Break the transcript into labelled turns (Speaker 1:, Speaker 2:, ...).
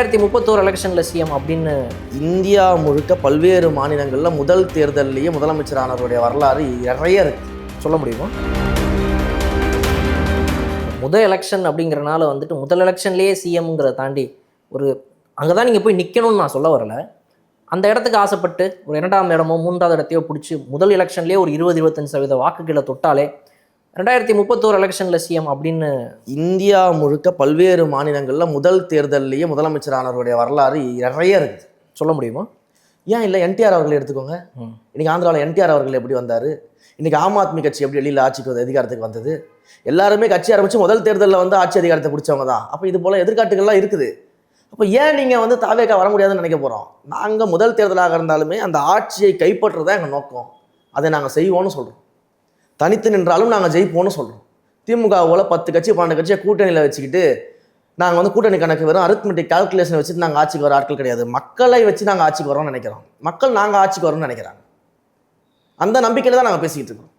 Speaker 1: 2031 எலெக்ஷன்ல சிஎம் அப்படின்னு
Speaker 2: இந்தியா முழுக்க பல்வேறு மாநிலங்களில் முதல் தேர்தல்லையே முதலமைச்சரானவருடைய வரலாறு நிறைய இருக்கு.
Speaker 1: சொல்ல முடியுமா? முதல் எலெக்ஷன் அப்படிங்கிறனால முதல் எலெக்ஷன்லேயே சிஎம்ங்கிறத தாண்டி ஒரு அங்கே தான் நீங்கள் போய் நிற்கணும்னு நான் சொல்ல வரல. அந்த இடத்துக்கு ஆசைப்பட்டு ஒரு 2ஆம் இடமோ 3வது இடத்தையோ பிடிச்சி முதல் எலெக்ஷன்லேயே ஒரு 20-25% வாக்குகளை தொட்டாலே 2031 எலெக்ஷனில் சிஎம் அப்படின்னு
Speaker 2: இந்தியா முழுக்க பல்வேறு மாநிலங்களில் முதல் தேர்தல்லையே முதலமைச்சரானவருடைய வரலாறு நிறைய இருக்குது.
Speaker 1: சொல்ல முடியுமா?
Speaker 2: ஏன் இல்லை, என்டிஆர் அவர்களை எடுத்துக்கோங்க. இன்னைக்கு ஆந்திராவில் என்டிஆர் அவர்கள் எப்படி வந்தார், இன்னைக்கு ஆம் ஆத்மி கட்சி எப்படி வெளியில் ஆட்சிக்கு அதிகாரத்துக்கு வந்தது, எல்லாருமே கட்சி ஆரம்பித்து முதல் தேர்தலில் ஆட்சி அதிகாரத்தை பிடிச்சவங்க தான். அப்போ இது போல் எதிர்காட்டுகள்லாம் இருக்குது. அப்போ ஏன் நீங்கள் தாவேக்கா வர முடியாதுன்னு நினைக்க போகிறோம்? நாங்கள் முதல் தேர்தலாக இருந்தாலுமே அந்த ஆட்சியை கைப்பற்றுறது தான் எங்கள் நோக்கம். அதை நாங்கள் செய்வோன்னு சொல்கிறோம். தனித்து நின்றாலும் நாங்கள் ஜெயிப்போம்னு சொல்கிறோம். திமுக போல் 10 கட்சி 12 கட்சியை கூட்டணியில் வச்சுக்கிட்டு நாங்கள் கூட்டணி கணக்கு வெறும் அரித்மெட்டிக் கால்குலேஷன் வச்சுட்டு நாங்கள் ஆட்சிக்கு வர ஆட்கள் கிடையாது. மக்களை வச்சு நாங்கள் ஆட்சிக்கு வரோம்னு நினைக்கிறோம். மக்கள் நாங்கள் ஆட்சிக்கு வரோம்னு நினைக்கிறாங்க. அந்த நம்பிக்கையில் தான் நாங்கள் பேசிக்கிட்டு இருக்கோம்.